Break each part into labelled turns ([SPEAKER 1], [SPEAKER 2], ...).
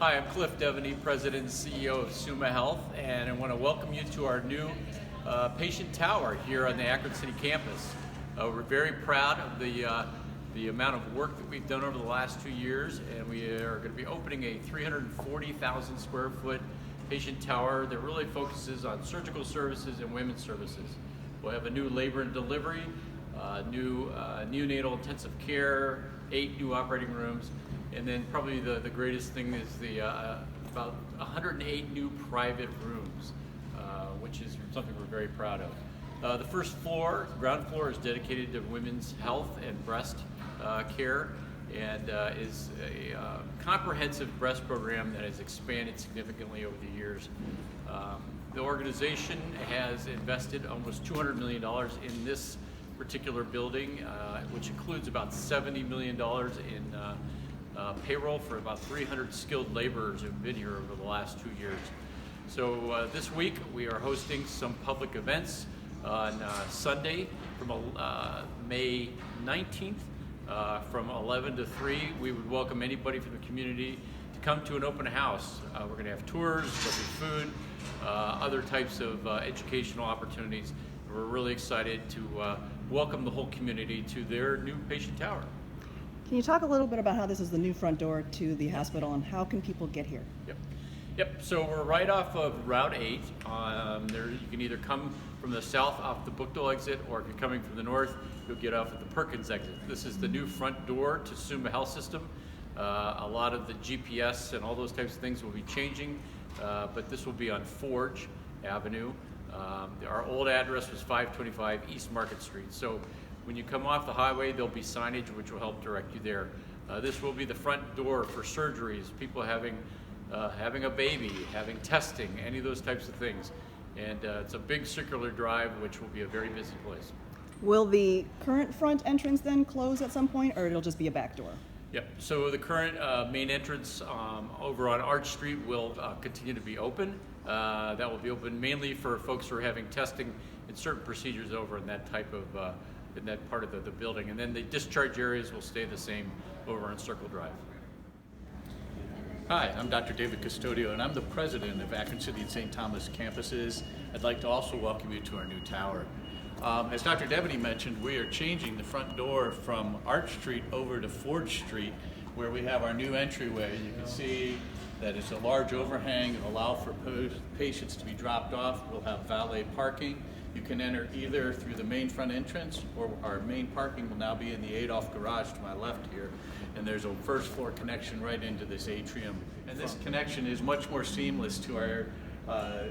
[SPEAKER 1] Hi, I'm Cliff Devaney, President and CEO of Summa Health, and I want to welcome you to our new patient tower here on the Akron City campus. We're very proud of the amount of work that we've done over the last 2 years, and we are going to be opening a 340,000 square foot patient tower that really focuses on surgical services and women's services. We'll have a new labor and delivery, new neonatal intensive care, 8 new operating rooms, and then probably the greatest thing is the about 108 new private rooms, which is something we're very proud of. The first floor, ground floor, is dedicated to women's health and breast care, and is a comprehensive breast program that has expanded significantly over the years. The organization has invested almost $200 million in this particular building, which includes about $70 million in payroll for about 300 skilled laborers who've been here over the last 2 years. So this week we are hosting some public events on Sunday from May 19th from 11 to 3. We would welcome anybody from the community to come to an open house. We're going to have tours, there'll be food, other types of educational opportunities. We're really excited to welcome the whole community to their new patient tower.
[SPEAKER 2] Can you talk a little bit about how this is the new front door to the hospital and how can people get here?
[SPEAKER 1] Yep. So we're right off of Route 8. You can either come from the south off the Bookdale exit, or if you're coming from the north, you'll get off at the Perkins exit. This is the new front door to Summa Health System. A lot of the GPS and all those types of things will be changing, but this will be on Forge Avenue. Our old address was 525 East Market Street. So when you come off the highway, there'll be signage which will help direct you there. This will be the front door for surgeries, people having a baby, having testing, any of those types of things. And it's a big circular drive, which will be a very busy place.
[SPEAKER 2] Will the current front entrance then close at some point, or it'll just be a back door?
[SPEAKER 1] Yep. So the current main entrance over on Arch Street will continue to be open. That will be open mainly for folks who are having testing and certain procedures over in that type of in that part of the building. And then the discharge areas will stay the same over on Circle Drive.
[SPEAKER 3] Hi, I'm Dr. David Custodio, and I'm the president of Akron City and St. Thomas campuses. I'd like to also welcome you to our new tower. As Dr. Devaney mentioned, we are changing the front door from Arch Street over to Forge Street, where we have our new entryway. You can see that it's a large overhang and allow for patients to be dropped off. We'll have valet parking. You can enter either through the main front entrance, or our main parking will now be in the Adolph garage to my left here. And there's a first floor connection right into this atrium. And this connection is much more seamless to our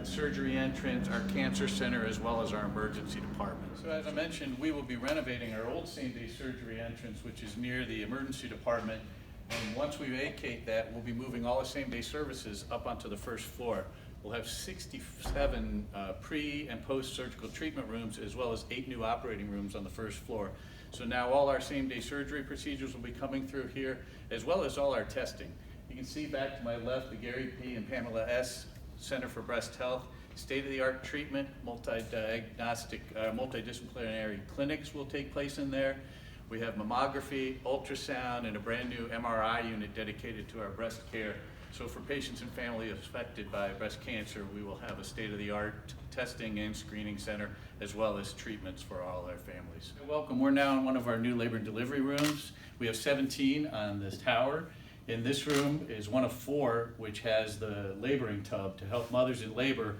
[SPEAKER 3] surgery entrance, our cancer center, as well as our emergency department. So as I mentioned, we will be renovating our old same-day surgery entrance, which is near the emergency department. And once we vacate that, we'll be moving all the same-day services up onto the first floor. We'll have 67 pre- and post-surgical treatment rooms, as well as 8 new operating rooms on the first floor. So now all our same-day surgery procedures will be coming through here, as well as all our testing. You can see back to my left the Gary P. and Pamela S. Center for Breast Health. State-of-the-art treatment, multi-diagnostic, multidisciplinary clinics will take place in there. We have mammography, ultrasound, and a brand new MRI unit dedicated to our breast care. So for patients and families affected by breast cancer, we will have a state-of-the-art testing and screening center, as well as treatments for all our families. Welcome. We're now in one of our new labor and delivery rooms. We have 17 on this tower. In this room is one of 4, which has the laboring tub to help mothers in labor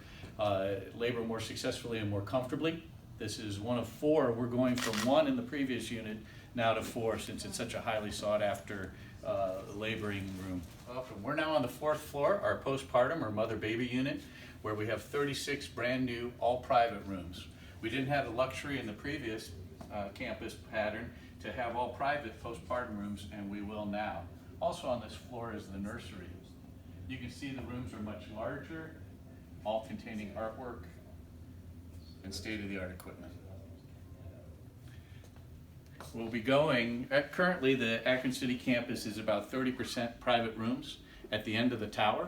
[SPEAKER 3] labor more successfully and more comfortably. This is one of 4. We're going from 1 in the previous unit now to 4, since it's such a highly sought after laboring room. Welcome. We're now on the 4th floor, our postpartum or mother-baby unit, where we have 36 brand new all private rooms. We didn't have the luxury in the previous campus pattern to have all private postpartum rooms, and we will now. Also on this floor is the nursery. You can see the rooms are much larger, all containing artwork and state-of-the-art equipment. We'll be going, currently the Akron City campus is about 30% private rooms. At the end of the tower,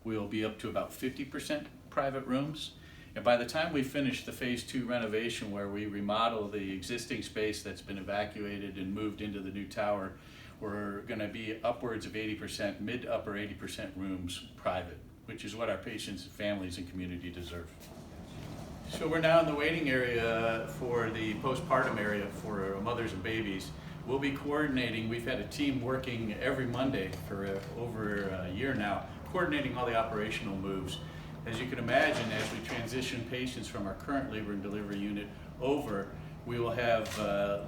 [SPEAKER 3] we'll be up to about 50% private rooms. And by the time we finish the phase 2 renovation, where we remodel the existing space that's been evacuated and moved into the new tower, we're going to be upwards of 80%, mid to upper 80% rooms private, which is what our patients, families, and community deserve. So we're now in the waiting area for the postpartum area for mothers and babies. We'll be coordinating. We've had a team working every Monday for over a year now, coordinating all the operational moves. As you can imagine, as we transition patients from our current labor and delivery unit over, we will have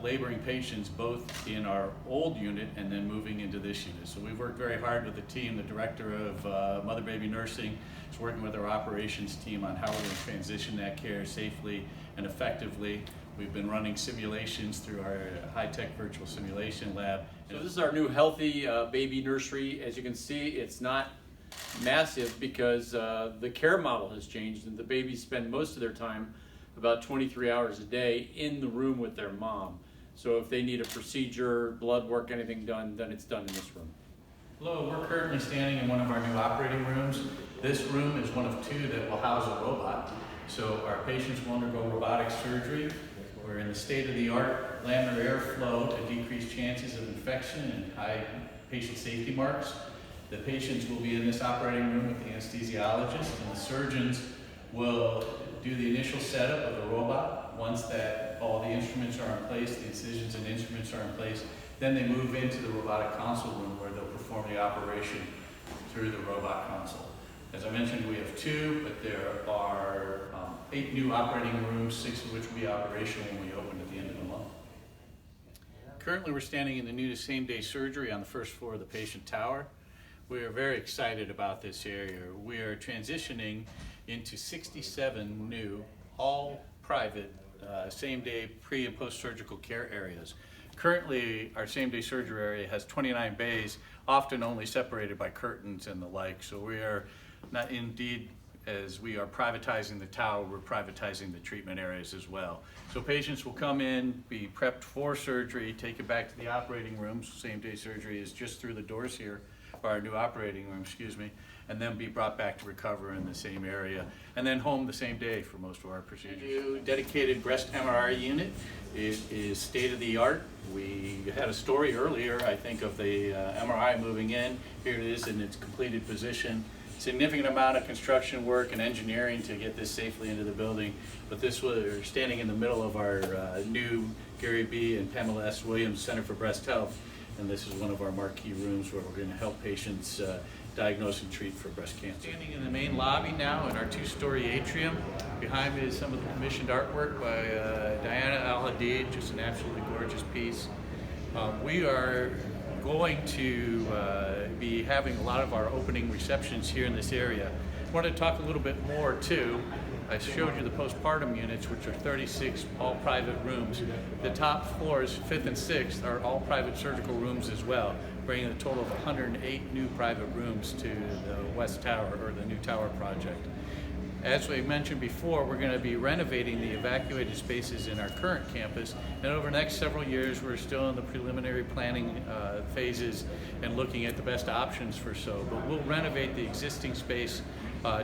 [SPEAKER 3] laboring patients both in our old unit and then moving into this unit. So we've worked very hard with the team. The director of mother-baby nursing is working with our operations team on how we're going to transition that care safely and effectively. We've been running simulations through our high-tech virtual simulation lab.
[SPEAKER 1] So this is our new healthy baby nursery. As you can see, it's not massive because the care model has changed, and the babies spend most of their time, about 23 hours a day, in the room with their mom. So if they need a procedure, blood work, anything done, then it's done in this room.
[SPEAKER 3] Hello, we're currently standing in one of our new operating rooms. This room is one of two that will house a robot. So our patients will undergo robotic surgery. We're in the state-of-the-art laminar airflow to decrease chances of infection and high patient safety marks. The patients will be in this operating room with the anesthesiologist, and the surgeons will do the initial setup of the robot. Once that all the instruments are in place, the incisions and instruments are in place, then they move into the robotic console room where they'll perform the operation through the robot console. As I mentioned, we have two, but there are 8 new operating rooms, 6 of which will be operational when we open at the end of the month. Currently, we're standing in the new same-day surgery on the first floor of the patient tower. We are very excited about this area. We are transitioning into 67 new, all private, same-day pre- and post-surgical care areas. Currently, our same-day surgery area has 29 bays, often only separated by curtains and the like. So we are not, indeed, as we are privatizing the tower, we're privatizing the treatment areas as well. So patients will come in, be prepped for surgery, taken back to the operating rooms. Same-day surgery is just through the doors here, or our new operating room, excuse me, and then be brought back to recover in the same area, and then home the same day for most of our procedures. Dedicated breast MRI unit. It is state-of-the-art. We had a story earlier, I think, of the MRI moving in. Here it is in its completed position. Significant amount of construction work and engineering to get this safely into the building, but we're standing in the middle of our new Gary B. and Pamela S. Williams Center for Breast Health, and this is one of our marquee rooms where we're going to help patients diagnose and treat for breast cancer. Standing in the main lobby now in our 2-story atrium. Behind me is some of the commissioned artwork by Diana Al-Hadid, just an absolutely gorgeous piece. We are going to be having a lot of our opening receptions here in this area. I want to talk a little bit more too. I showed you the postpartum units, which are 36 all private rooms. The top floors, 5th and 6th, are all private surgical rooms as well, bringing a total of 108 new private rooms to the West Tower, or the new tower project. As we mentioned before, we're going to be renovating the evacuated spaces in our current campus, and over the next several years we're still in the preliminary planning phases and looking at the best options for so. But we'll renovate the existing space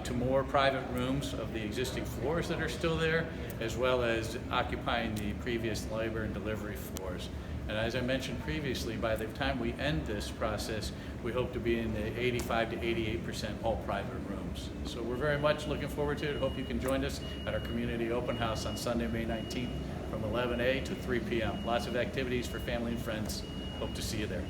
[SPEAKER 3] to more private rooms of the existing floors that are still there, as well as occupying the previous labor and delivery floors. And as I mentioned previously, by the time we end this process, we hope to be in the 85 to 88% all private rooms. So we're very much looking forward to it. Hope you can join us at our community open house on Sunday, May 19th from 11 a to 3 p.m. Lots of activities for family and friends. Hope to see you there.